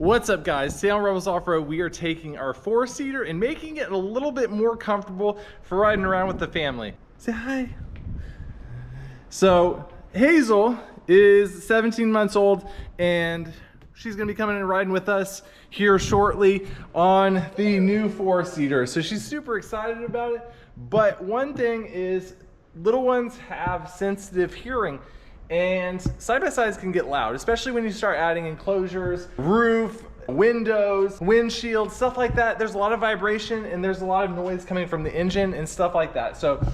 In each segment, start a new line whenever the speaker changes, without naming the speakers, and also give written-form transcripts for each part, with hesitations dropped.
What's up, guys? Today on Rebels Off-Road, we are taking our four-seater and making it a little bit more comfortable for riding around with the family. Say hi. So Hazel is 17 months old and she's gonna be coming and riding with us here shortly on the new four-seater. So she's super excited about it. But one thing is, little ones have sensitive hearing, and side-by-sides can get loud, especially when you start adding enclosures, roof, windows, windshield, stuff like that. There's a lot of vibration and there's a lot of noise coming from the engine and stuff like that. So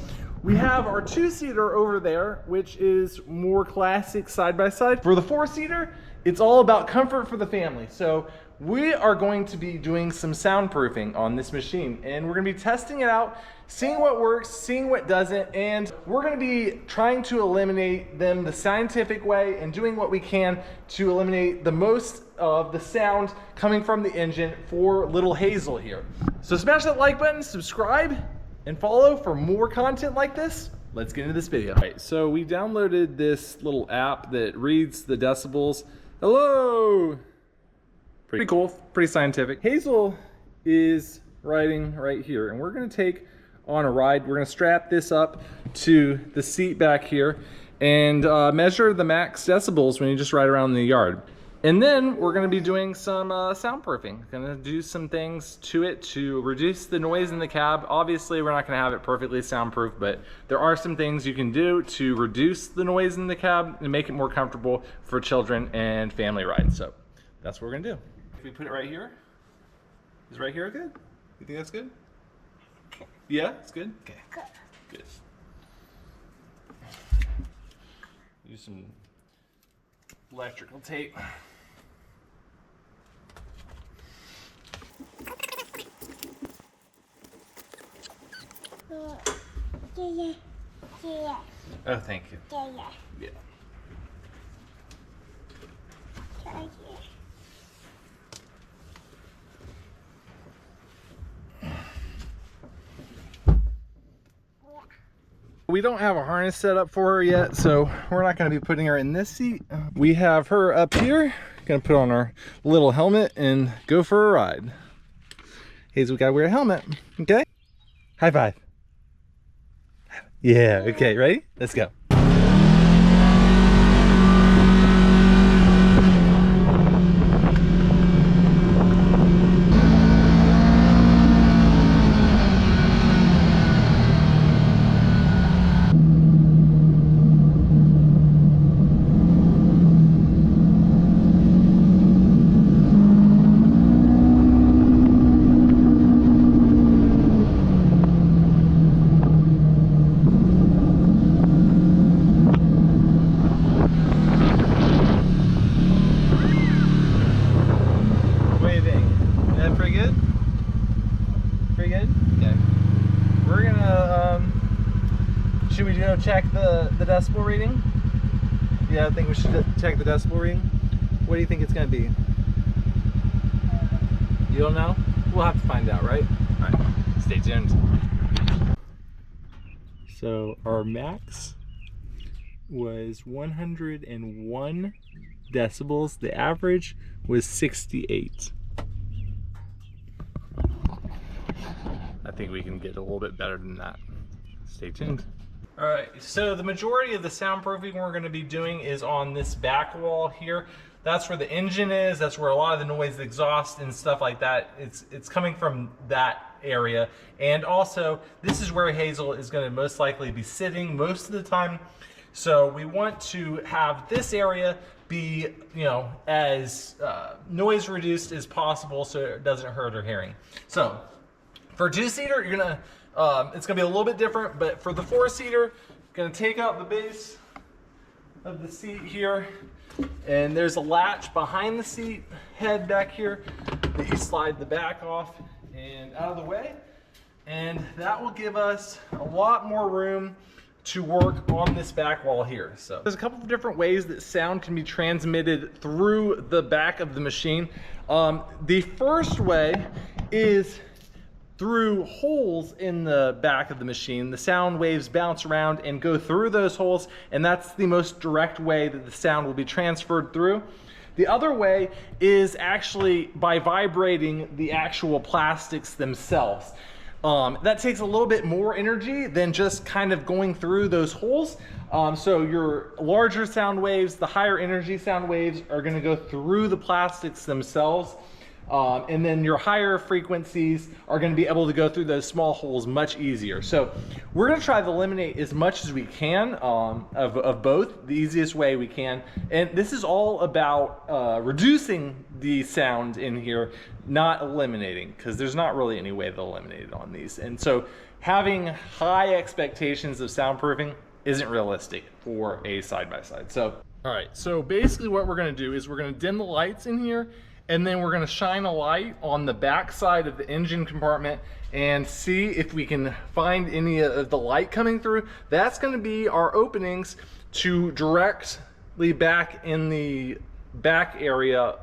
we have our two-seater over there, which is more classic side-by-side. For the four-seater, it's all about comfort for the family. So we are going to be doing some soundproofing on this machine, and we're gonna be testing it out, seeing what works, seeing what doesn't, and we're gonna be trying to eliminate them the scientific way and doing what we can to eliminate the most of the sound coming from the engine for little Hazel here. So smash that like button, subscribe, and follow for more content like this. Let's get into this video. All right, so we downloaded this little app that reads the decibels. Hello! Pretty cool, pretty scientific. Hazel is riding right here, and we're gonna take on a ride. We're gonna strap this up to the seat back here and measure the max decibels when you just ride around in the yard. And then we're gonna be doing some soundproofing. Gonna do some things to it to reduce the noise in the cab. Obviously, we're not gonna have it perfectly soundproof, but there are some things you can do to reduce the noise in the cab and make it more comfortable for children and family rides. So that's what we're gonna do. If we put it right here, is right here good? You think that's good? Yeah, it's good? Okay. Good. Use some electrical tape. Oh, thank you. Yeah. We don't have a harness set up for her yet, so we're not going to be putting her in this seat. We have her up here. Going to put on our little helmet and go for a ride. Hazel, we got to wear a helmet, okay? High five. Yeah, okay, ready? Let's go. Should we go check the decibel reading? Yeah, I think we should check the decibel reading. What do you think it's going to be? You don't know? We'll have to find out, right? All right, stay tuned. So our max was 101 decibels. The average was 68. I think we can get a little bit better than that. Stay tuned. All right, so the majority of the soundproofing we're going to be doing is on this back wall here. That's where the engine is. That's where a lot of the noise, the exhaust and stuff like that, it's coming from that area. And also, this is where Hazel is going to most likely be sitting most of the time. So we want to have this area be, you know, as noise reduced as possible so it doesn't hurt her hearing. So for a two-seater, you're gonna it's gonna be a little bit different, but for the four-seater, gonna take out the base of the seat here, and there's a latch behind the seat head back here that you slide the back off and out of the way, and that will give us a lot more room to work on this back wall here. So there's a couple of different ways that sound can be transmitted through the back of the machine. The first way is through holes in the back of the machine. The sound waves bounce around and go through those holes, and that's the most direct way that the sound will be transferred through. The other way is actually by vibrating the actual plastics themselves. That takes a little bit more energy than just kind of going through those holes. So your larger sound waves, the higher energy sound waves are gonna go through the plastics themselves. And then your higher frequencies are going to be able to go through those small holes much easier. So we're going to try to eliminate as much as we can of both, the easiest way we can. And this is all about reducing the sound in here, not eliminating, because there's not really any way to eliminate it on these. And so having high expectations of soundproofing isn't realistic for a side-by-side. So, all right, so basically what we're going to do is we're going to dim the lights in here, and then we're gonna shine a light on the back side of the engine compartment and see if we can find any of the light coming through. That's gonna be our openings to directly back in the back area.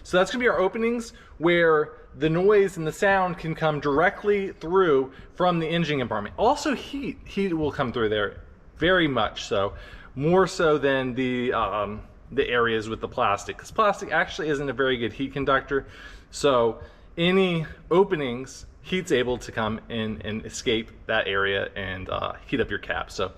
So that's gonna be our openings where the noise and the sound can come directly through from the engine compartment. Also heat will come through there, very much so, more so than the areas with the plastic, because plastic actually isn't a very good heat conductor. So any openings, heat's able to come in and escape that area and heat up your cab. So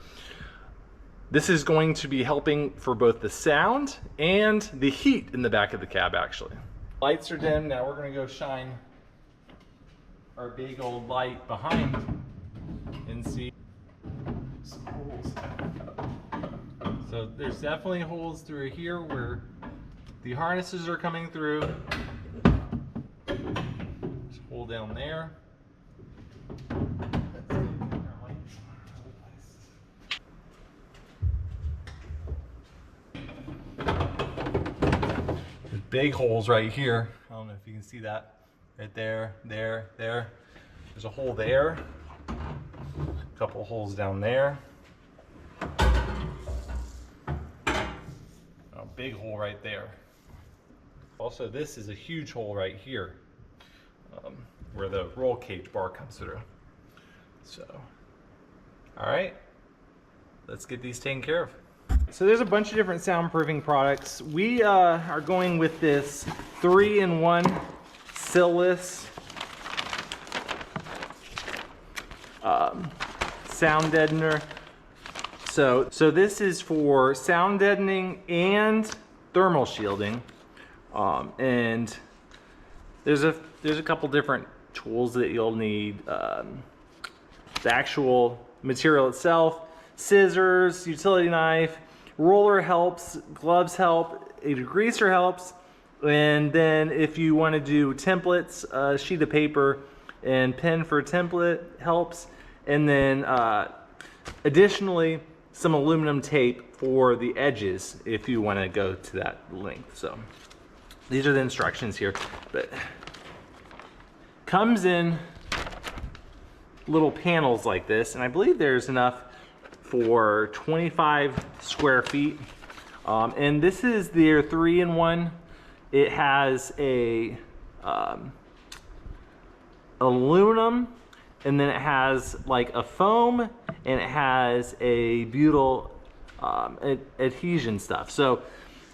this is going to be helping for both the sound and the heat in the back of the cab actually. Lights are dim, now we're gonna go shine our big old light behind and see some holes. So there's definitely holes through here where the harnesses are coming through. There's a hole down there. There's big holes right here. I don't know if you can see that. Right there, there. There's a hole there. A couple holes down there. Big hole right there. Also, this is a huge hole right here where the roll cage bar comes through. So, all right, let's get these taken care of. So there's a bunch of different soundproofing products. We are going with this 3-in-1 Sillless sound deadener. So this is for sound deadening and thermal shielding, and there's a couple different tools that you'll need. The actual material itself, scissors, utility knife, roller helps, gloves help, a degreaser helps, and then if you want to do templates, a sheet of paper and pen for a template helps, and then additionally some aluminum tape for the edges if you want to go to that length. So these are the instructions here, but comes in little panels like this, and I believe there's enough for 25 square feet. And this is their 3-in-1. It has a aluminum, and then it has like a foam, and it has a butyl adhesion stuff. So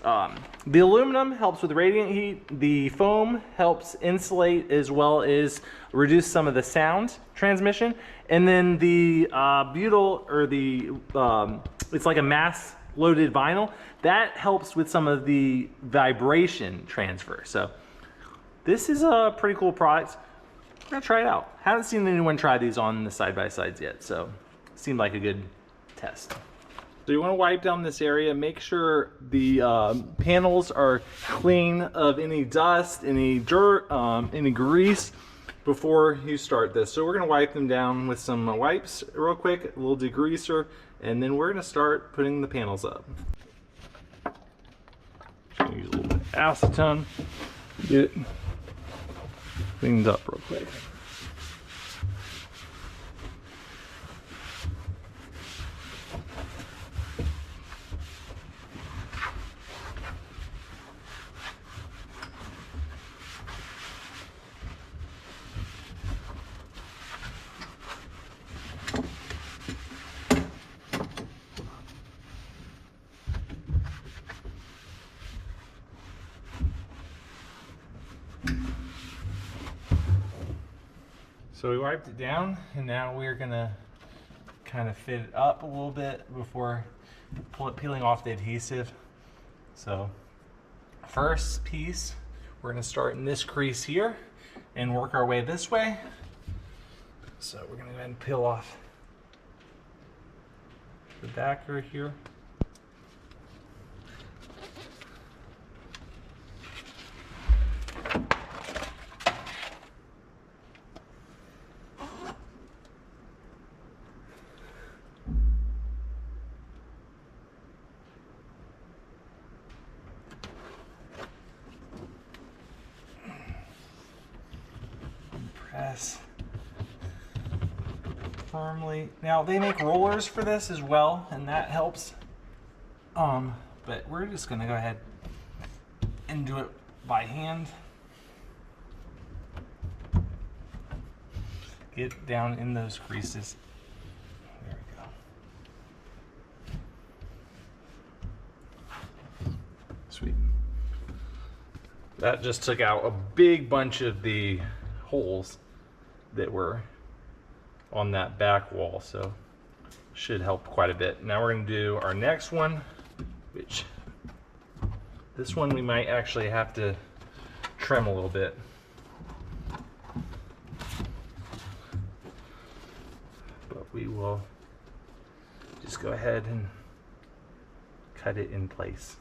the aluminum helps with radiant heat. The foam helps insulate as well as reduce some of the sound transmission. And then the butyl, or the it's like a mass loaded vinyl, that helps with some of the vibration transfer. So this is a pretty cool product. I'm gonna try it out. Haven't seen anyone try these on the side-by-sides yet, so it seemed like a good test. So you want to wipe down this area, make sure the panels are clean of any dust, any dirt, any grease before you start this. So we're going to wipe them down with some wipes real quick, a little degreaser, and then we're going to start putting the panels up. Use a little bit of acetone, get it cleaned up real quick. So we wiped it down, and now we're gonna kind of fit it up a little bit before peeling off the adhesive. So first piece, we're gonna start in this crease here and work our way this way. So we're gonna go ahead and peel off the backer here. Press firmly. Now they make rollers for this as well, and that helps. But we're just gonna go ahead and do it by hand. Get down in those creases. There we go. Sweet. That just took out a big bunch of the holes that were on that back wall, so should help quite a bit. Now we're going to do our next one, which this one we might actually have to trim a little bit. But we will just go ahead and cut it in place.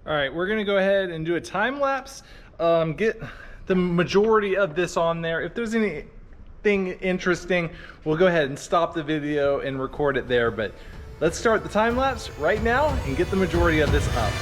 All right, we're gonna go ahead and do a time lapse, get the majority of this on there. If there's anything interesting, we'll go ahead and stop the video and record it there. But let's start the time lapse right now and get the majority of this up.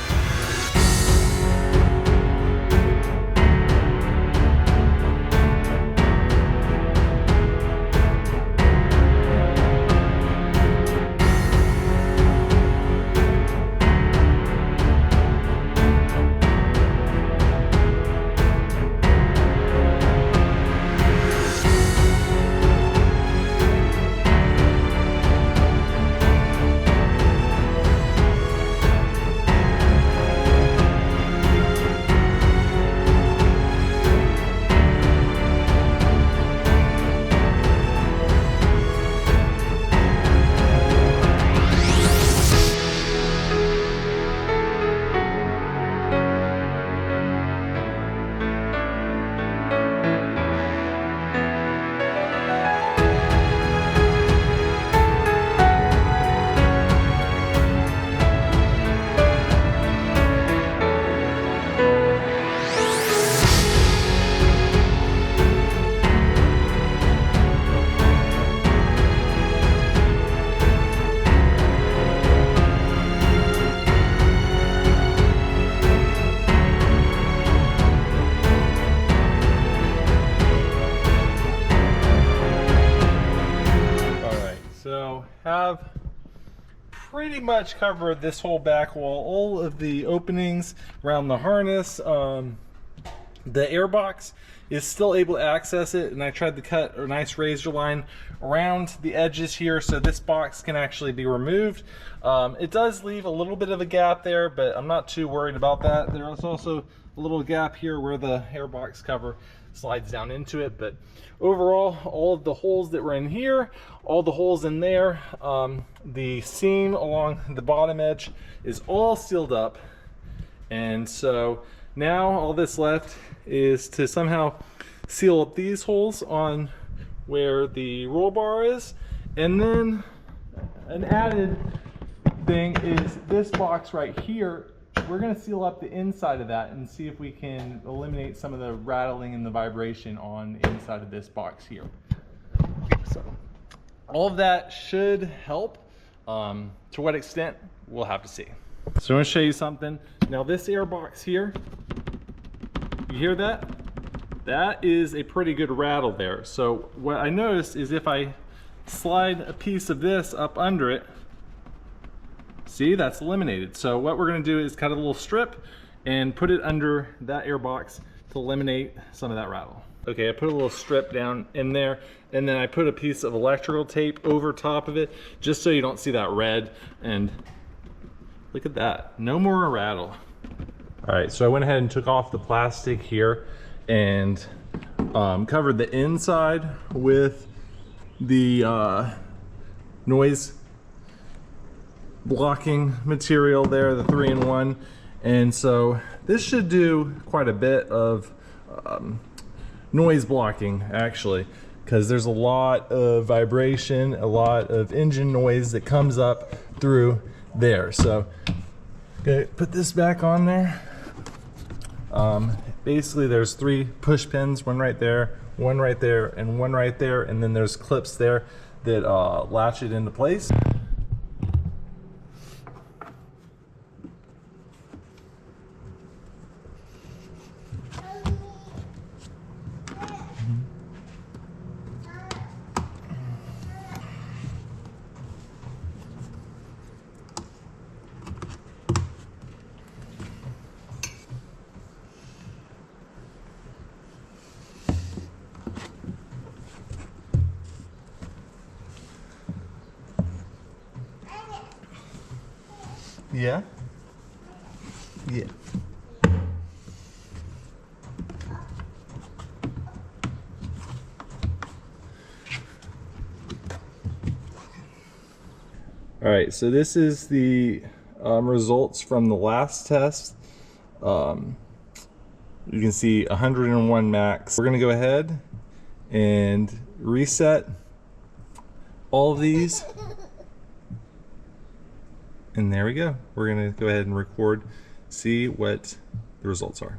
Have pretty much covered this whole back wall, all of the openings around the harness. The airbox is still able to access it, and I tried to cut a nice razor line around the edges here so this box can actually be removed. It does leave a little bit of a gap there, but I'm not too worried about that. There is also a little gap here where the airbox cover slides down into it, but overall, all of the holes that were in here, all the holes in there, the seam along the bottom edge is all sealed up. And so now all that's left is to somehow seal up these holes on where the roll bar is, and then an added thing is this box right here. We're going to seal up the inside of that and see if we can eliminate some of the rattling and the vibration on the inside of this box here. So all of that should help. To what extent, we'll have to see. So I'm going to show you something. Now this air box here, you hear that? That is a pretty good rattle there. So what I noticed is if I slide a piece of this up under it, see, that's eliminated. So what we're going to do is cut a little strip and put it under that air box to eliminate some of that rattle. Okay, I put a little strip down in there, and then I put a piece of electrical tape over top of it just so you don't see that red. And look at that, no more rattle. All right, so I went ahead and took off the plastic here and covered the inside with the noise blocking material there, the 3-in-1. And so this should do quite a bit of noise blocking, actually, because there's a lot of vibration, a lot of engine noise that comes up through there. So okay, put this back on there. Basically there's 3 push pins, one right there, one right there, and one right there, and then there's clips there that latch it into place. Yeah? Yeah. All right, so this is the results from the last test. You can see 101 max. We're gonna go ahead and reset all of these. And there we go. We're gonna go ahead and record, see what the results are.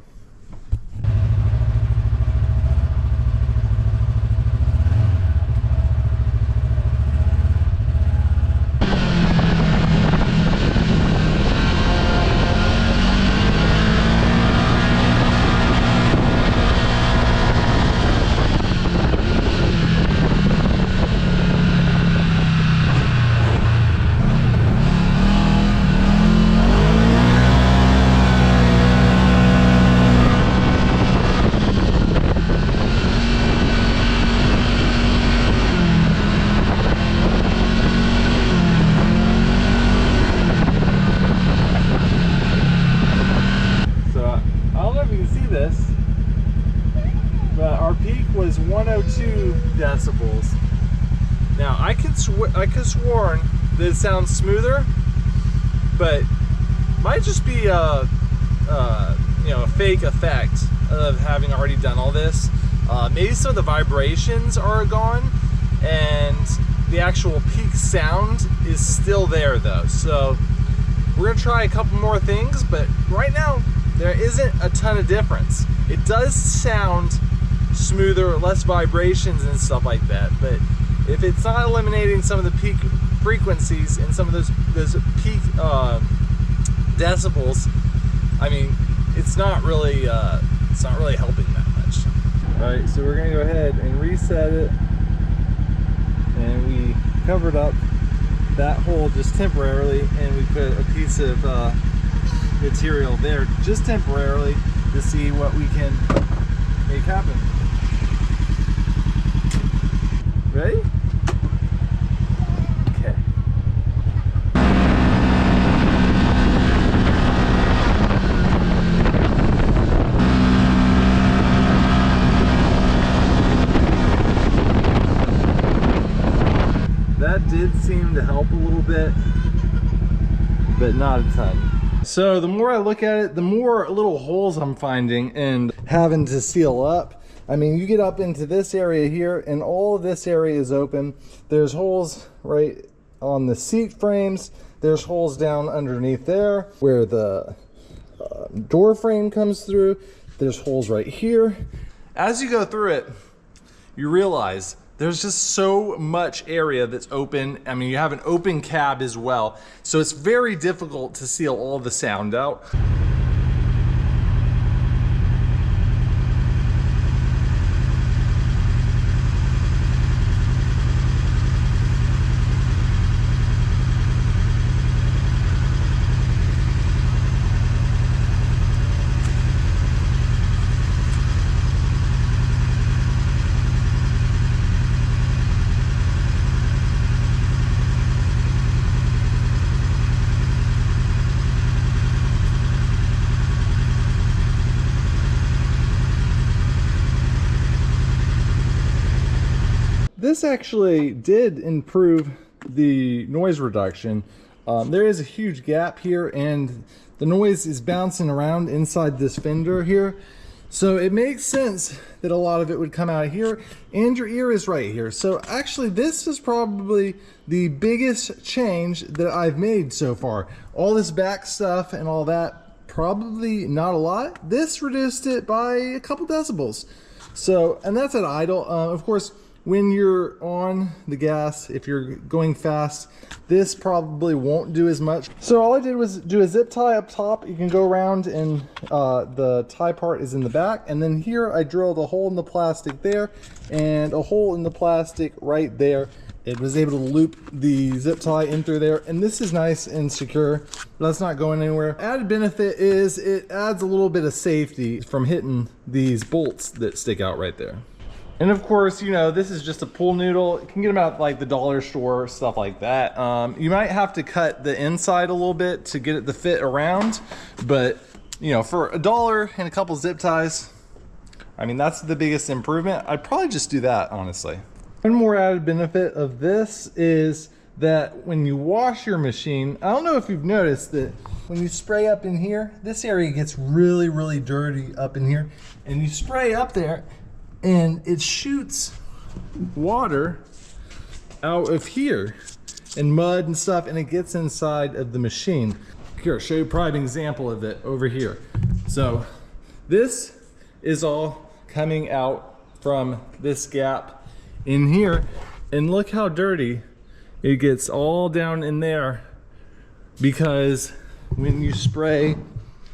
But our peak was 102 decibels. Now I could sworn that it sounds smoother, but might just be a you know, a fake effect of having already done all this. Maybe some of the vibrations are gone, and the actual peak sound is still there though. So we're gonna try a couple more things, but right now there isn't a ton of difference. It does sound smoother, less vibrations and stuff like that, but if it's not eliminating some of the peak frequencies and some of those peak decibels, I mean, it's not really helping that much. All right, so we're gonna go ahead and reset it, and we covered up that hole just temporarily, and we put a piece of material there just temporarily to see what we can make happen. Ready? Okay. That did seem to help a little bit, but not a ton. So the more I look at it, the more little holes I'm finding and having to seal up. I mean, you get up into this area here and all of this area is open. There's holes right on the seat frames. There's holes down underneath there where the door frame comes through. There's holes right here. As you go through it, you realize there's just so much area that's open. I mean, you have an open cab as well, so it's very difficult to seal all the sound out. This actually did improve the noise reduction. There is a huge gap here and the noise is bouncing around inside this fender here. So it makes sense that a lot of it would come out here, and your ear is right here. So actually this is probably the biggest change that I've made so far. All this back stuff and all that, probably not a lot. This reduced it by a couple decibels. So, and that's at idle. Of course, when you're on the gas, if you're going fast, this probably won't do as much. So all I did was do a zip tie up top. You can go around and the tie part is in the back. And then here I drilled a hole in the plastic there and a hole in the plastic right there. It was able to loop the zip tie in through there. And this is nice and secure. That's not going anywhere. Added benefit is it adds a little bit of safety from hitting these bolts that stick out right there. And of course, you know, this is just a pool noodle. You can get them at like the dollar store, stuff like that. You might have to cut the inside a little bit to get it to fit around, but you know, for $1 and a couple zip ties, I mean, that's the biggest improvement. I'd probably just do that, honestly. One more added benefit of this is that when you wash your machine, I don't know if you've noticed that when you spray up in here, this area gets really, really dirty up in here, and you spray up there, and it shoots water out of here and mud and stuff, and it gets inside of the machine. Here, I'll show you a prime example of it over here. So this is all coming out from this gap in here, and look how dirty it gets all down in there, because when you spray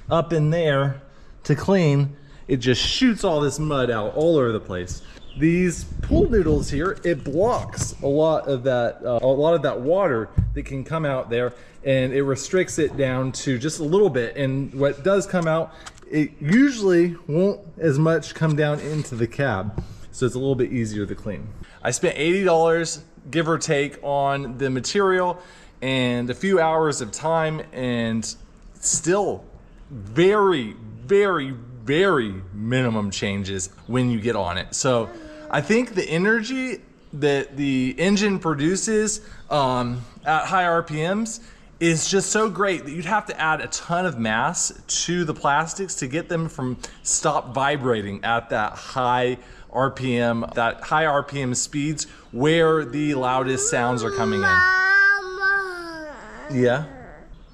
up in there to clean, it just shoots all this mud out all over the place. These pool noodles here, it blocks a lot of that water that can come out there, and it restricts it down to just a little bit. And what does come out, it usually won't as much come down into the cab, so it's a little bit easier to clean. I spent $80, give or take, on the material and a few hours of time, and still very, very, very minimum changes when you get on it. So I think the energy that the engine produces at high RPMs is just so great that you'd have to add a ton of mass to the plastics to get them from stop vibrating at that high RPM speeds where the loudest sounds are coming in.
Mama.
Yeah?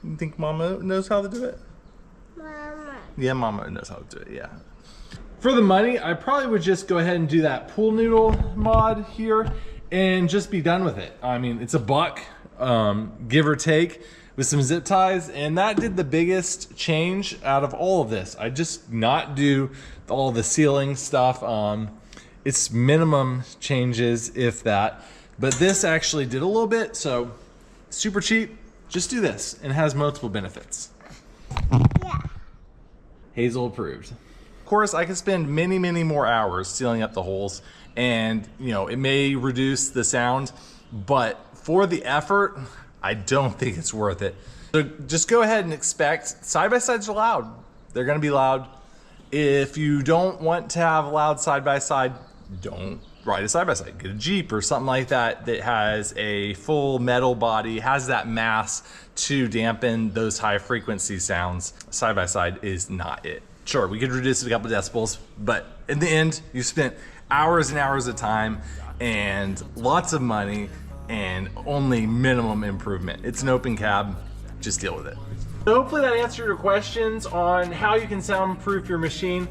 You think Mama knows how to do it?
Mama.
Yeah, Mama knows how to do it, yeah. For the money, I probably would just go ahead and do that pool noodle mod here and just be done with it. I mean, it's $1, give or take, with some zip ties, and that did the biggest change out of all of this. I just not do all the sealing stuff. It's minimum changes, if that, but this actually did a little bit, so super cheap. Just do this, and it has multiple benefits.
Yeah.
Hazel approved. Of course, I could spend many, many more hours sealing up the holes, and you know, it may reduce the sound, but for the effort, I don't think it's worth it. So just go ahead and expect, side-by-sides are loud. They're gonna be loud. If you don't want to have a loud side-by-side, don't ride a side-by-side. Get a Jeep or something like that that has a full metal body, has that mass to dampen those high frequency sounds. Side-by-side is not it. Sure, we could reduce it a couple decibels, but in the end, you spent hours and hours of time and lots of money and only minimum improvement. It's an open cab, just deal with it. So hopefully that answered your questions on how you can soundproof your machine.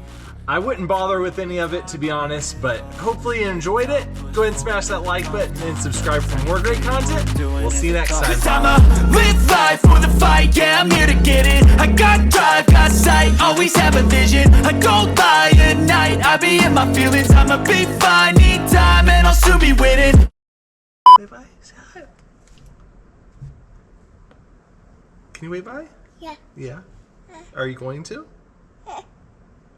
I wouldn't bother with any of it, to be honest, but hopefully you enjoyed it. Go ahead and smash that like button and subscribe for more great content. We'll see you next time.
Cause I'ma live life for the fight, yeah, I'm here to get it. I got drive, got sight, always have a vision. I go by at night, I be in my feelings. I'ma be fine, need time, and I'll soon be winning.
Wave bye. Say hi. Can you wave bye?
Yeah.
Yeah. Are you going to?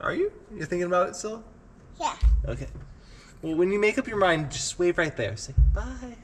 Are you? You're thinking about it still?
Yeah.
Okay. Well, when you make up your mind, just wave right there. Say bye.